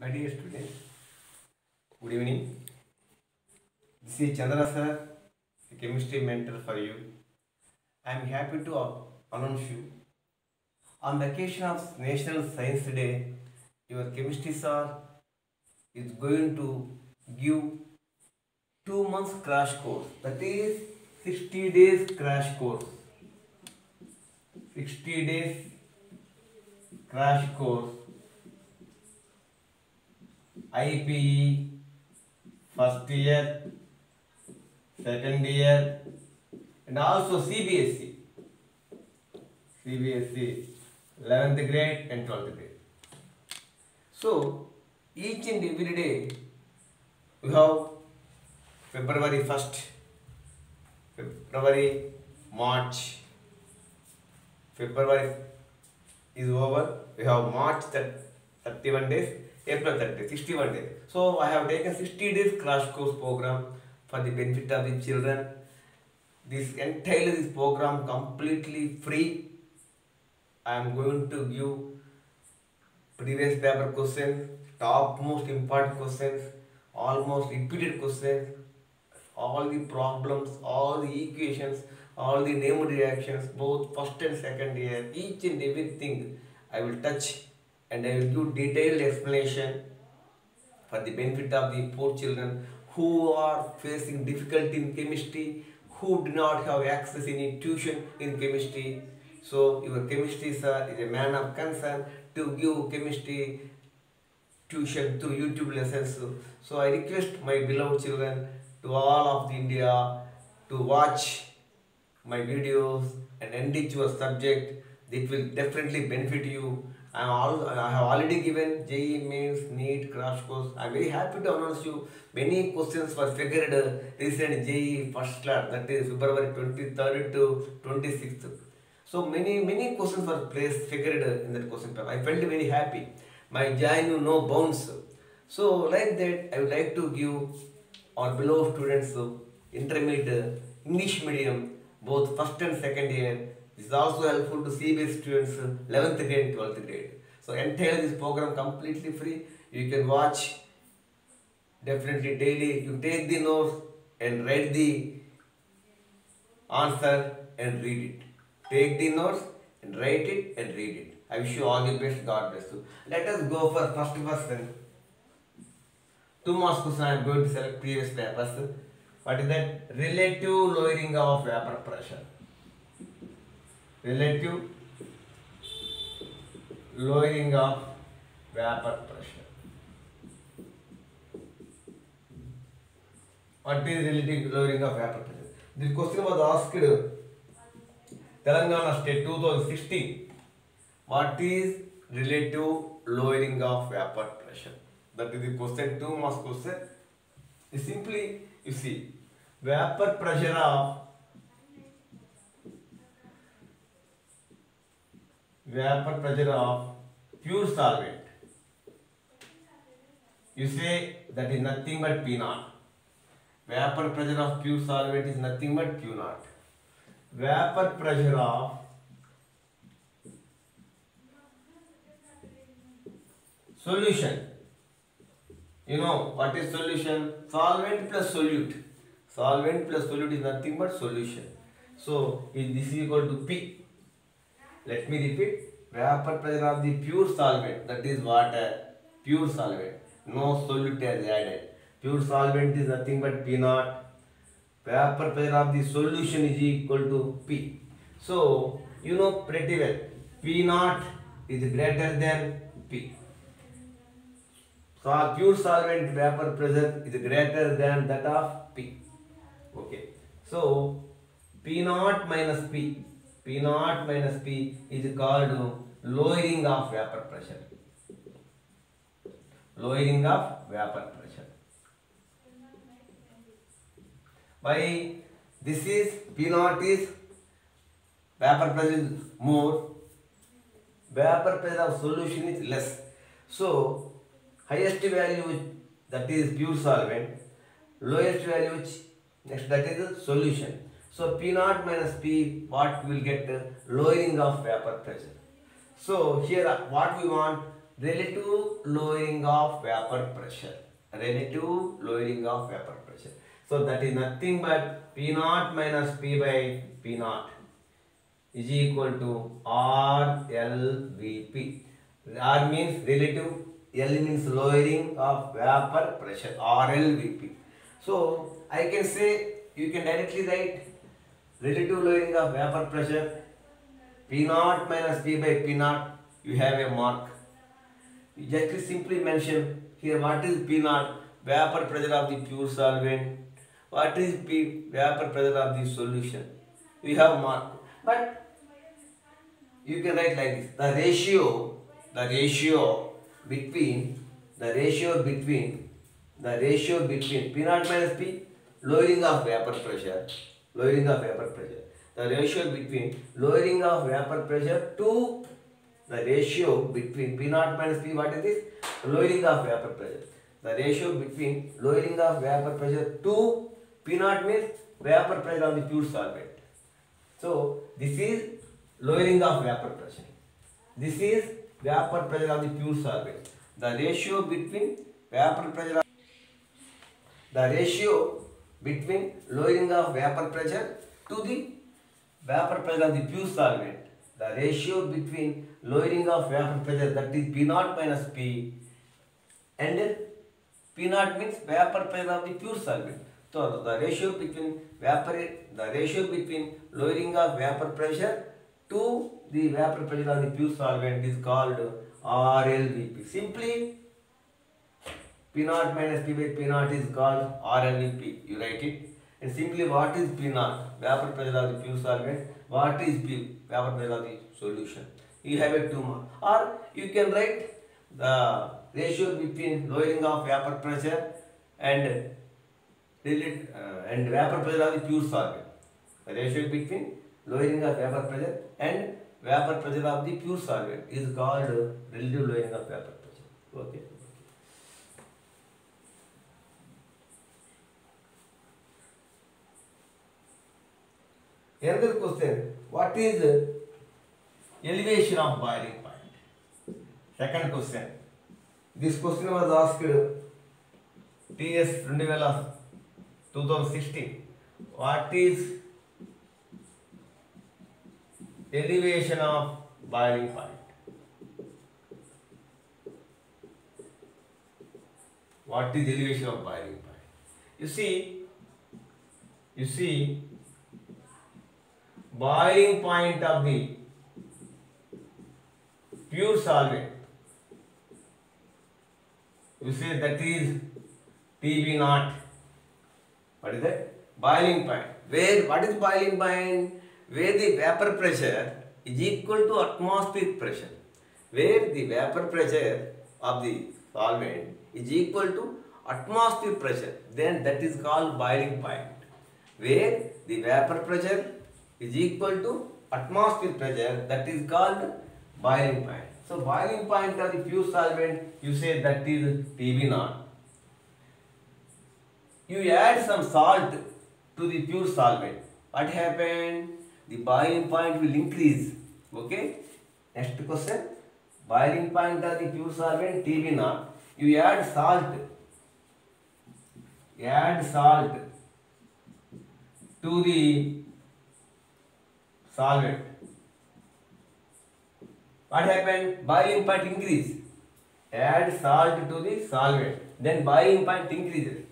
My dear students, good evening. This is Chandra sir, the chemistry mentor for you. I am happy to announce you on the occasion of National Science Day, your chemistry sir is going to give 2 months crash course. That is 60 days crash course. 60 days crash course. IPE first year, second year, and also CBSE 11th grade and 12th grade. So each and every day we have February 1st, February, March. February is over. We have March 31 days, April 30, 61 days. So I have taken 60 days crash course program for the benefit of the children. This program completely free. I am going to give previous paper questions, top most important questions, almost repeated questions, all the problems, all the equations, all the named reactions, both first and second year, each and everything I will touch, and I will give detailed explanation for the benefit of the poor children who are facing difficulty in chemistry, who do not have access any tuition in chemistry. So your chemistry sir is a man of concern to give chemistry tuition through YouTube lessons. So I request my beloved children to all of the India to watch my videos and enrich your subject. It will definitely benefit you. I have already given JEE Mains, NEET, crash course. I am very happy to announce you many questions were figured recent JEE first class, that is February 23rd to 26th. So many questions were figured in that question paper. I felt very happy. My joy knew no bounds. So like that, I would like to give our beloved students intermediate English medium, both first and second year. This is also helpful to CBSE students 11th grade and 12th grade. So entire this program completely free. You can watch definitely daily. You take the notes and write the answer and read it. Take the notes and write it and read it. I wish you all the best. God bless you. Let us go for first question. 2 marks question I am going to select previous papers. What is that? Relative lowering of vapor pressure. Relative lowering of vapor pressure. What is relative lowering of vapor pressure? This question was asked Telangana State 2016. What is relative lowering of vapor pressure? That is the question, 2 marks question. It's simply, you see, vapor pressure of pure solvent. You say that is nothing but P0. Vapor pressure of pure solvent is nothing but Q0. Vapor pressure of solution. You know what is solution? Solvent plus solute. Solvent plus solute is nothing but solution. So this is equal to P. Let me repeat. Vapor pressure of the pure solvent, that is water, pure solvent. No solute is added. Pure solvent is nothing but P0. Vapor pressure of the solution is equal to P. So you know pretty well. P0 is greater than P. So pure solvent vapor pressure is greater than that of P. Okay. So P0 minus P. P0 minus P is called lowering of vapor pressure. Lowering of vapor pressure. Why? This is P0 is vapor pressure is more. Vapor pressure of solution is less. So highest value, that is pure solvent, lowest value which next, that is the solution. So P0 minus P, what we will get? Lowering of vapor pressure. So here what we want? relative lowering of vapor pressure. Relative lowering of vapor pressure. So that is nothing but P naught minus P by P naught is equal to RLVP. R means relative, L means lowering of vapor pressure, RLVP. So I can say, you can directly write relative lowering of vapor pressure P naught minus P by P naught. You have a mark. You just simply mention here what is P naught, vapor pressure of the pure solvent. What is P, vapor pressure of the solution. We have mark. But you can write like this: the ratio between P naught minus P, lowering of vapor pressure, the ratio between lowering of vapor pressure to the ratio between P naught minus P, what is this? Lowering of vapor pressure. The ratio between lowering of vapor pressure to P naught means vapor pressure of the pure solvent. So this is lowering of vapor pressure. This is vapor pressure of the pure solvent. The ratio between lowering of vapor pressure to the vapor pressure of the pure solvent. The ratio between lowering of vapor pressure, that is P naught minus P, and P naught means vapor pressure of the pure solvent. So the ratio between lowering of vapor pressure to the vapor pressure of the pure solvent is called RLVP. Simply P naught minus P by P naught is called RLVP. You write it. And simply what is P naught? Vapor pressure of the pure solvent. What is P? Vapor pressure of the solution. You have a 2 mark. Or you can write the ratio between lowering of vapor pressure and vapor pressure of the pure solvent. The ratio between lowering of vapor pressure and vapor pressure of the pure solvent is called relative lowering of vapor pressure. Okay. Another question: what is elevation of boiling point? Second question. This question was asked TS 2016. What is elevation of boiling point? What is elevation of boiling point? You see, boiling point of the pure solvent, you say that is TB naught. What is that? Boiling point. What is boiling point? Where the vapor pressure is equal to atmospheric pressure. Where the vapor pressure of the solvent is equal to atmospheric pressure, then that is called boiling point. Where the vapor pressure is equal to atmospheric pressure, that is called boiling point. So boiling point of the pure solvent, you say that is TB naught. You add some salt to the pure solvent. What happened? The boiling point will increase. Okay. Next question. Boiling point of the pure solvent TB naught. You add salt. To the solvent. What happened? Boiling point increase. Add salt to the solvent. Then boiling point increases.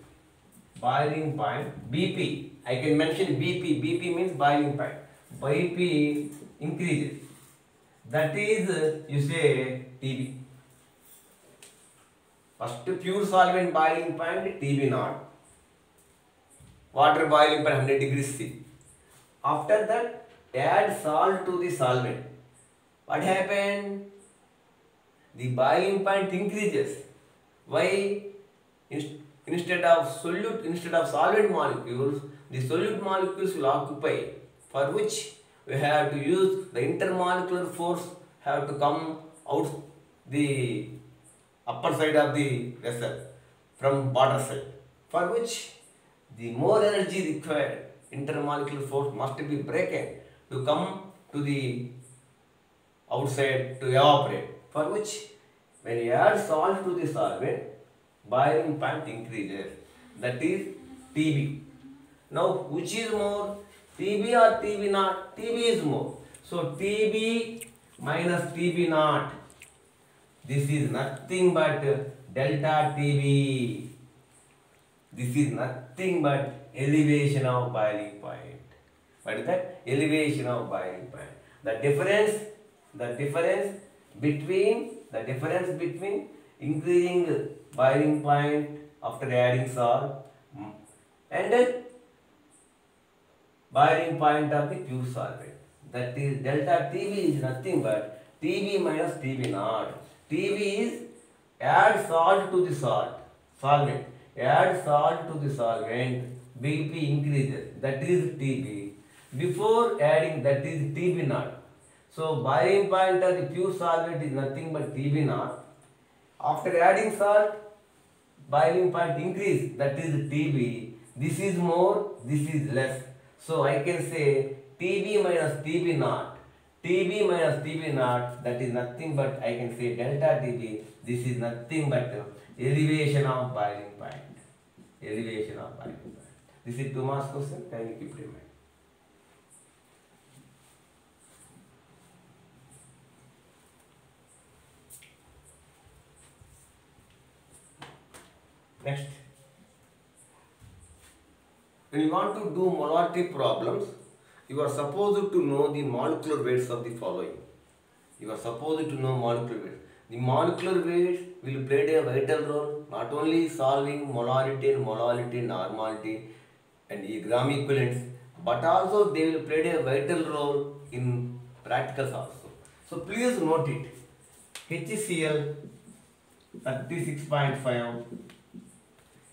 Boiling point BP. I can mention BP. BP means boiling point. BP increases. That is, you say TB. First pure solvent boiling point TB naught. Water boiling point 100 degrees C. After that, add salt to the solvent. What happened? The boiling point increases. Why? Instead of solvent molecules, the solute molecules will occupy, for which we have to use the intermolecular force, have to come out the upper side of the vessel from bottom side, for which the more energy required, intermolecular force must be broken to come to the outside to evaporate, for which When you add salt to the solvent, boiling point increases. That is TB. Now, which is more, TB or TB naught? TB is more. So, TB minus TB naught. This is nothing but delta TB. This is nothing but elevation of boiling point. What is that? Elevation of boiling point. The difference between increasing boiling point after adding salt and boiling point of the pure solvent. That is delta TB is nothing but TB minus TB naught. TB is add salt to the solvent. Add salt to the solvent, BP increases. That is TB. Before adding, that is TB naught. So boiling point of the pure solvent is nothing but TB naught. After adding salt, boiling point increase, that is TB. This is more, this is less. So I can say TB minus TB naught. TB minus TB naught, that is nothing but I can say delta TB. This is nothing but elevation of boiling point. Elevation of boiling point. This is 2 marks question. Can you keep it in mind? Next, when you want to do molarity problems, you are supposed to know the molecular weights of the following. You are supposed to know molecular weights. The molecular weights will play a vital role not only solving molarity and molality, normality and gram equivalents, but also they will play a vital role in practicals also. So please note it. HCl 36.5,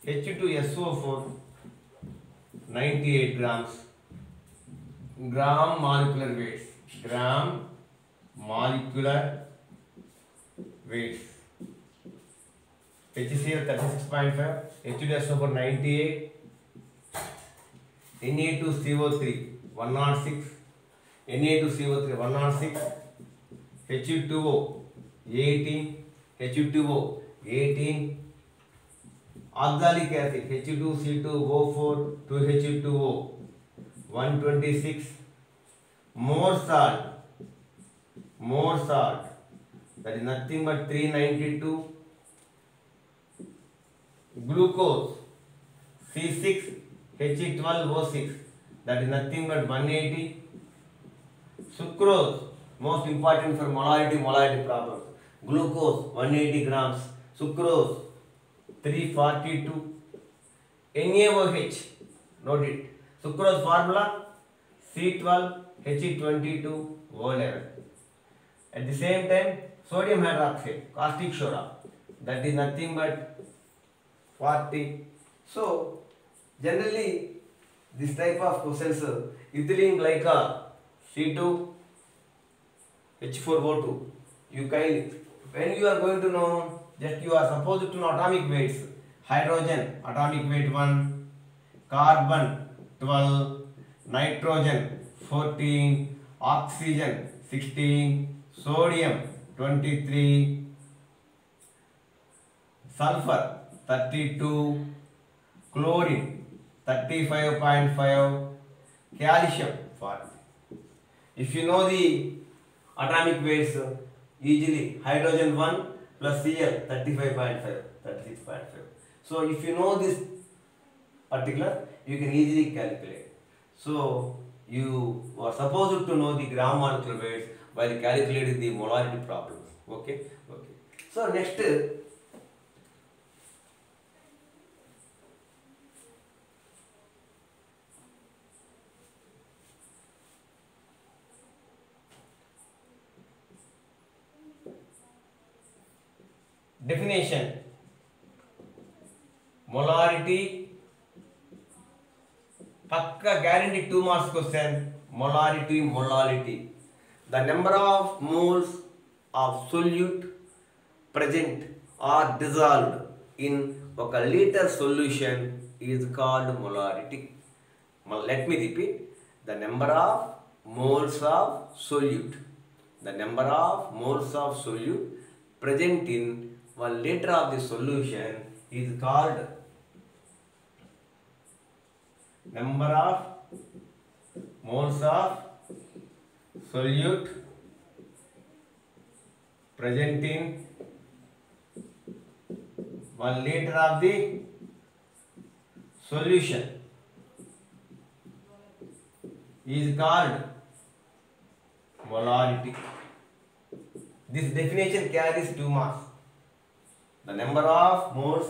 H2SO4 98 grams, gram molecular weights, gram molecular weights. HCl 36.5, H2SO4 98, Na2CO3 106, Na2CO3 106, H2O 18, H2O 18, oxalic acid H2C2O4 2H2O 126, more salt, that is nothing but 392, glucose C6H12O6, that is nothing but 180, sucrose, most important for molarity problems, glucose 180 grams, sucrose 342, NaOH, note it, sucrose formula C12H22O11. At the same time, sodium hydroxide, caustic soda, that is nothing but 40. So, generally, this type of questions, ethylene glycol, C2H4O2, you can, when you are going to know, just you are supposed to know atomic weights. Hydrogen, atomic weight 1, carbon 12, nitrogen 14, oxygen 16, sodium 23, sulfur 32, chlorine 35.5, calcium 40. If you know the atomic weights, easily hydrogen 1 plus Cl 35.5, 36.5. So if you know this particular, you can easily calculate. So you are supposed to know the gram molecular weights while calculating the molarity problems. Okay. So next, definition. Molarity, pakka guarantee 2 marks question. Molarity. The number of moles of solute present or dissolved in a liter solution is called molarity. Let me repeat. The number of moles of solute. The number of moles of solute present in 1 liter of the solution is called number of moles of solute present in 1 liter of the solution is called molarity. This definition carries 2 marks. The number of moles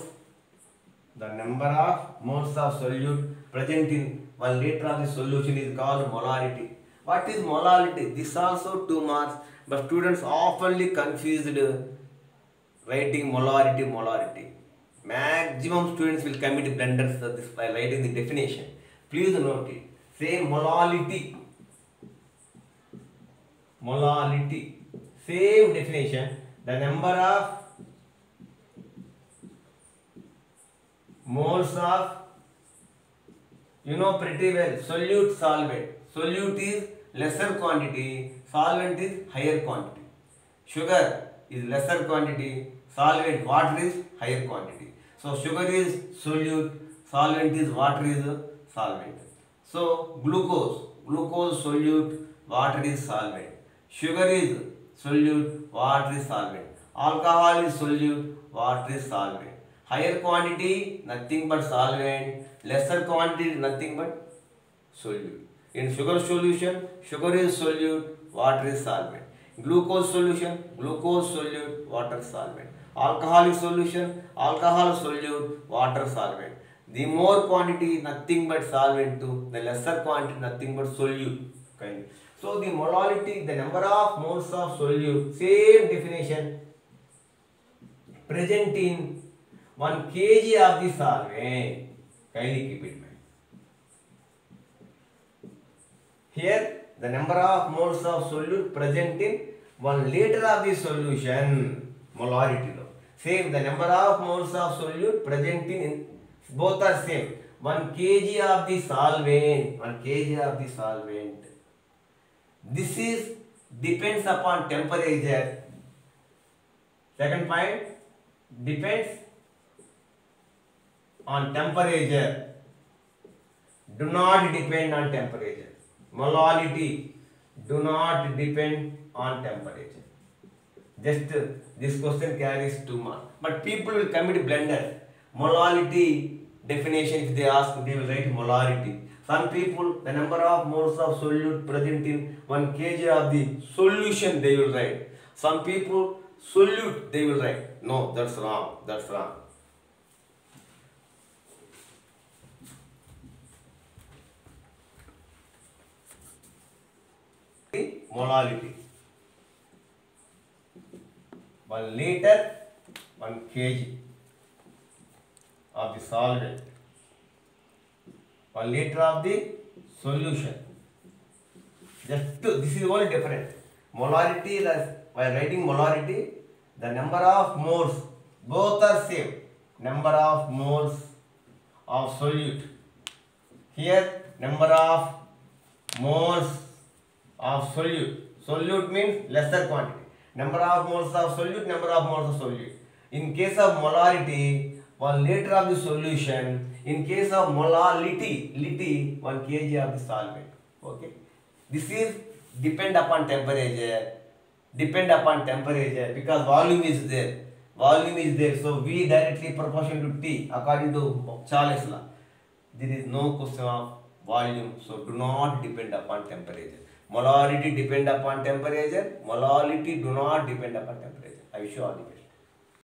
of solute present in 1 liter of the solution is called molarity. What is molarity? This also 2 marks, but students oftenly confused writing molarity. Maximum students will commit blunders by writing the definition. Please note it. Say molality. Same definition. The number of moles of, you know pretty well, solute solvent. Solute is lesser quantity, solvent is higher quantity. Sugar is lesser quantity, solvent, water is higher quantity. So sugar is solute, solvent is water is solvent. So glucose solute, water is solvent. Sugar is solute, water is solvent. Alcohol is solute, water is solvent. Higher quantity, nothing but solvent. Lesser quantity, nothing but solute. In sugar solution, sugar is solute, water is solvent. Glucose solution, glucose solute, water solvent. Alcoholic solution, alcohol solute, water solvent. The more quantity, nothing but solvent to the lesser quantity, nothing but solute. Okay. So the molality, the number of moles of solute, same definition, present in 1 kg of the solvent. Kindly keep it in mind. Here the number of moles of solute present in 1 liter of the solution, molarity. Same, the number of moles of solute present in, both are same. 1 kg of the solvent. This is depends upon temperature. Second point, depends on temperature. Do not depend on temperature. Molality do not depend on temperature. Just this question carries 2 marks. But people will commit blunder. Molality definition, if they ask, they will write molarity. Some people, the number of moles of solute present in 1 kg of the solution, they will write. Some people, solute, they will write. No, that's wrong. That's wrong. Molality. 1 liter, 1 kg of the solvent. 1 liter of the solution. This is only different. Molarity, while writing molarity, the number of moles, both are same. Number of moles of solute. Here, number of moles of solute. Solute means lesser quantity. Number of moles of solute, number of moles of solute. In case of molarity, 1 liter of the solution. In case of molality, 1 kg of the solvent. Okay. This is depend upon temperature. Because volume is there. So V directly proportional to T according to Charles' law. There is no question of volume. So do not depend upon temperature. Molarity depend upon temperature. Molality do not depend upon temperature. I wish you all the best.